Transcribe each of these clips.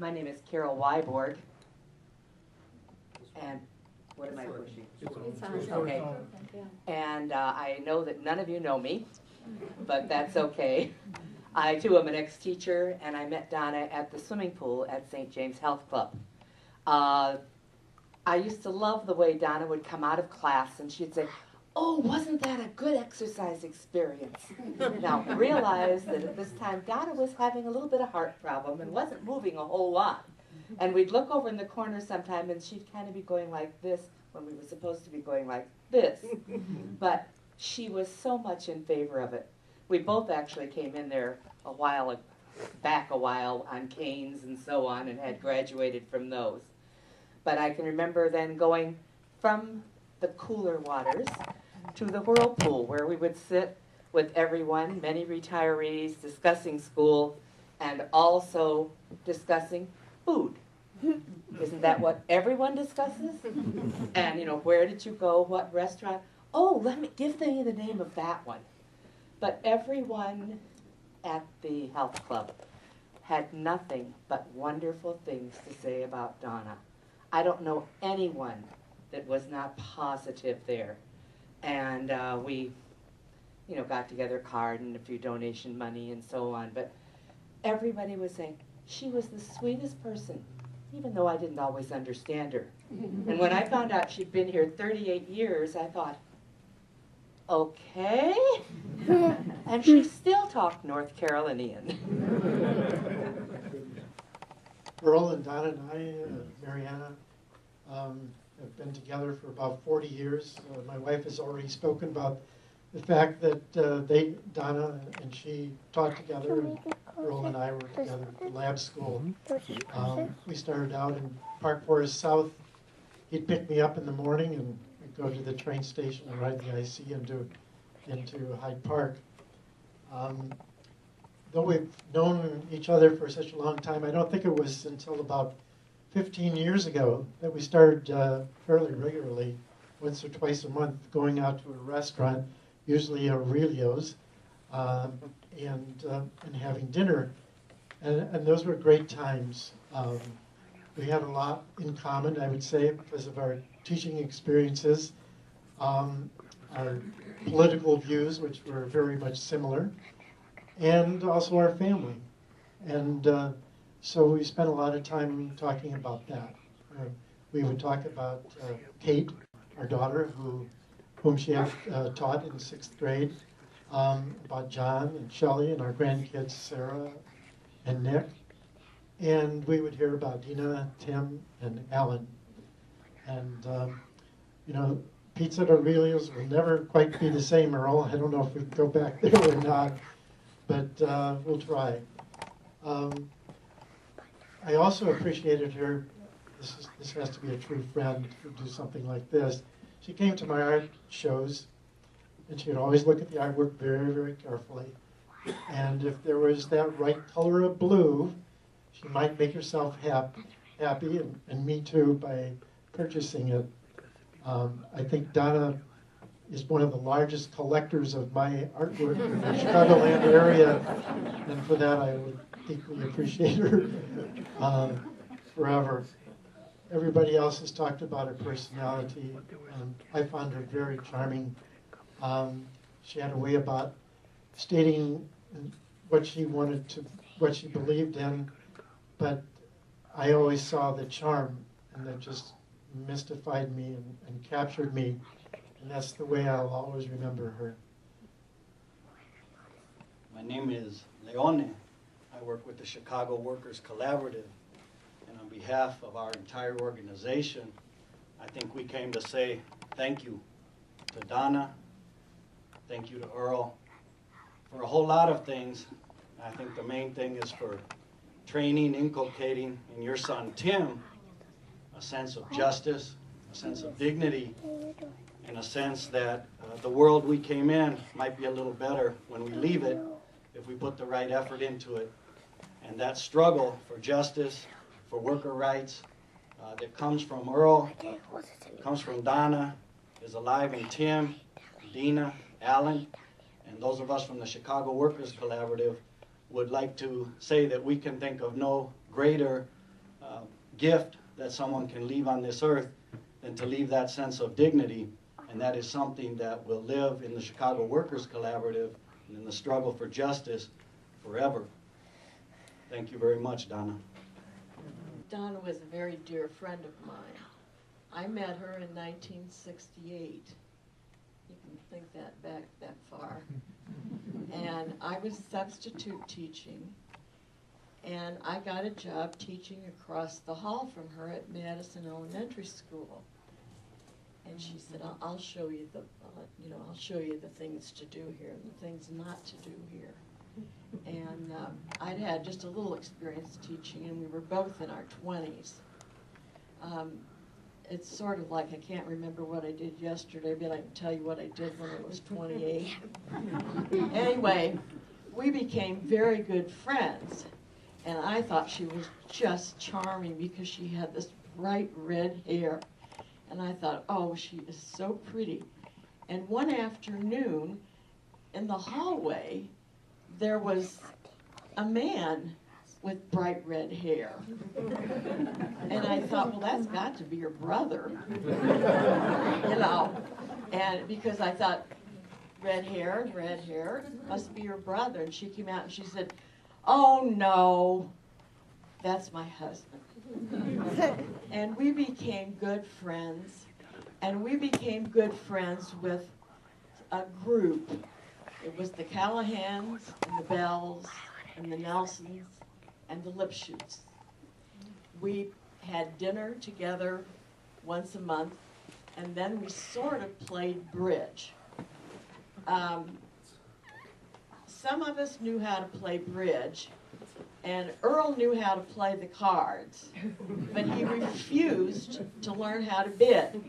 My name is Carol Wyborg, and what am I pushing? Okay. And I know that none of you know me, but that's okay. I, too, am an ex-teacher, and I met Donna at the swimming pool at St. James Health Club. I used to love the way Donna would come out of class, and she'd say, "Oh, wasn't that a good exercise experience?" Now, realize that at this time, Donna was having a little bit of heart problem and wasn't moving a whole lot. And we'd look over in the corner sometime, and she'd kind of be going like this when we were supposed to be going like this. But she was so much in favor of it. We both actually came in there back a while on canes and so on, and had graduated from those. But I can remember then going from the cooler waters to the whirlpool, where we would sit with everyone, many retirees, discussing school and also discussing food. Isn't that what everyone discusses? And, you know, where did you go, what restaurant? Oh, let me give me the name of that one. But everyone at the health club had nothing but wonderful things to say about Donna. I don't know anyone that was not positive there. And we, you know, got together a card and a few donation money and so on. But everybody was saying she was the sweetest person, even though I didn't always understand her. And when I found out she'd been here 38 years, I thought, okay. And she still talked North Carolinian. Earl and Donna and I, Mariana, have been together for about 40 years. My wife has already spoken about the fact that Donna and she taught together, and Earl and I were together at the lab school. We started out in Park Forest South. He'd pick me up in the morning, and we'd go to the train station and ride the IC into Hyde Park. Though we've known each other for such a long time, I don't think it was until about 15 years ago that we started fairly regularly, once or twice a month, going out to a restaurant, usually Aurelio's, and having dinner. And those were great times. We had a lot in common, I would say, because of our teaching experiences, our political views, which were very much similar, and also our family. And so we spent a lot of time talking about that. We would talk about Kate, our daughter, whom she had taught in 6th grade, about John and Shelley and our grandkids, Sarah and Nick. And we would hear about Dina, Tim, and Alan. And, you know, pizza at Aurelio's will never quite be the same, Earl. I don't know if we can go back there or not, but we'll try. I also appreciated her. This has to be a true friend who do something like this. She came to my art shows, and she would always look at the artwork very, very carefully. And if there was that right color of blue, she might make herself happy, and me too, by purchasing it. I think Donna is one of the largest collectors of my artwork in the Chicagoland area, and for that I would deeply appreciate her forever. Everybody else has talked about her personality, and I found her very charming. She had a way about stating what she wanted to, what she believed in, but I always saw the charm, and that just mystified me and captured me, and that's the way I'll always remember her. My name is Leone. I work with the Chicago Workers Collaborative, and on behalf of our entire organization, I think we came to say thank you to Donna, thank you to Earl, for a whole lot of things. I think the main thing is for training, inculcating in your son Tim a sense of justice, a sense of dignity, and a sense that the world we came in might be a little better when we leave it if we put the right effort into it. And that struggle for justice, for worker rights, that comes from Earl, comes from Donna, is alive in Tim, Dina, Alan, and those of us from the Chicago Workers Collaborative would like to say that we can think of no greater gift that someone can leave on this earth than to leave that sense of dignity. And that is something that will live in the Chicago Workers Collaborative and in the struggle for justice forever. Thank you very much, Donna. Donna was a very dear friend of mine. I met her in 1968. You can think that back that far. And I was substitute teaching, and I got a job teaching across the hall from her at Matteson Elementary School. And she said, I'll show you the, I'll show you the things to do here and the things not to do here. And I'd had just a little experience teaching, and we were both in our 20s. It's sort of like I can't remember what I did yesterday, but I can tell you what I did when I was 28. Anyway, we became very good friends, and I thought she was just charming because she had this bright red hair. And I thought, oh, she is so pretty. And one afternoon, in the hallway, there was a man with bright red hair. And I thought, well, that's got to be your brother. And because I thought, red hair, must be your brother. And she came out and she said, oh, no, that's my husband. And we became good friends, and we became good friends with a group. It was the Callahans, and the Bells, and the Nelsons, and the Lipschutz. We had dinner together once a month, and then we sort of played bridge. Some of us knew how to play bridge, and Earl knew how to play the cards, but he refused to learn how to bid.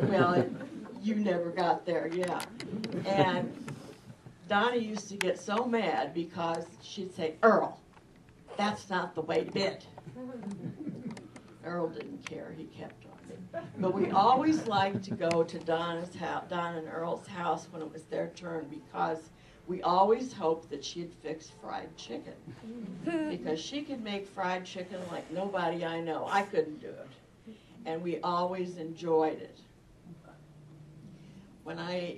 Well, you never got there, yeah. And Donna used to get so mad because she'd say, Earl, that's not the way to bid. Earl didn't care, he kept on it. But we always liked to go to Donna's house, Donna and Earl's house when it was their turn, because we always hoped that she'd fix fried chicken. Because she could make fried chicken like nobody I know. I couldn't do it. And we always enjoyed it. When I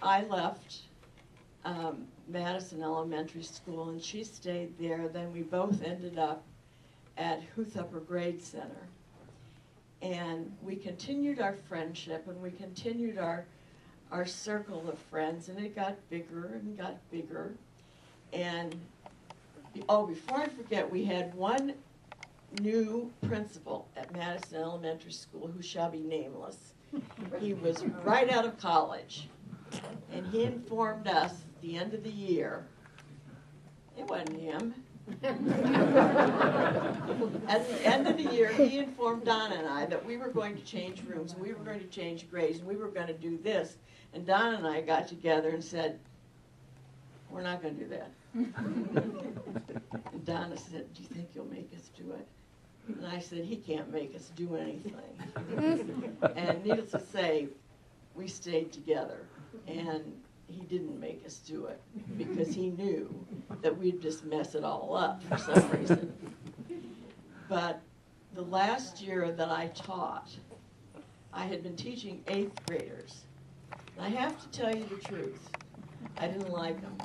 left Matteson Elementary School, and she stayed there, then we both ended up at Huth Upper Grade Center. And we continued our friendship, and we continued our circle of friends, and it got bigger and got bigger. And, oh, before I forget, we had one new principal at Matteson Elementary School who shall be nameless. He was right out of college, and he informed us at the end of the year, it wasn't him. At the end of the year, he informed Donna and I that we were going to change rooms, and we were going to change grades, and we were going to do this. And Donna and I got together and said, we're not going to do that. And Donna said, do you think you'll make us do it? And I said, he can't make us do anything. And needless to say, we stayed together. And he didn't make us do it because he knew that we'd just mess it all up for some reason. But the last year that I taught, I had been teaching 8th graders. And I have to tell you the truth, I didn't like them.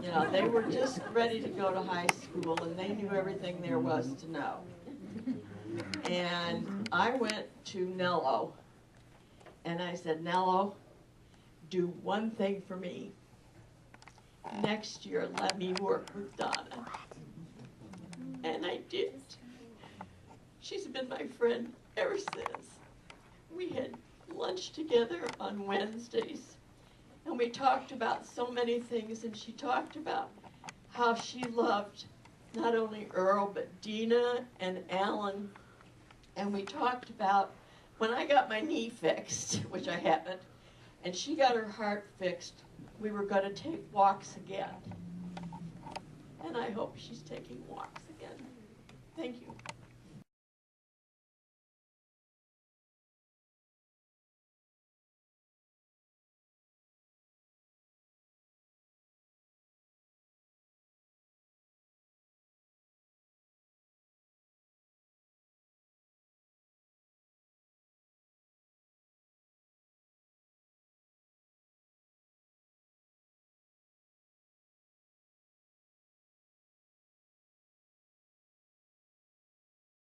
You know, they were just ready to go to high school, and they knew everything there was to know. And I went to Nello, and I said, Nello, do one thing for me. Next year, let me work with Donna. And I did. She's been my friend ever since. We had lunch together on Wednesdays, and we talked about so many things, and she talked about how she loved not only Earl, but Dina and Alan. And we talked about when I got my knee fixed, which I haven't, and she got her heart fixed, we were going to take walks again. And I hope she's taking walks again. Thank you.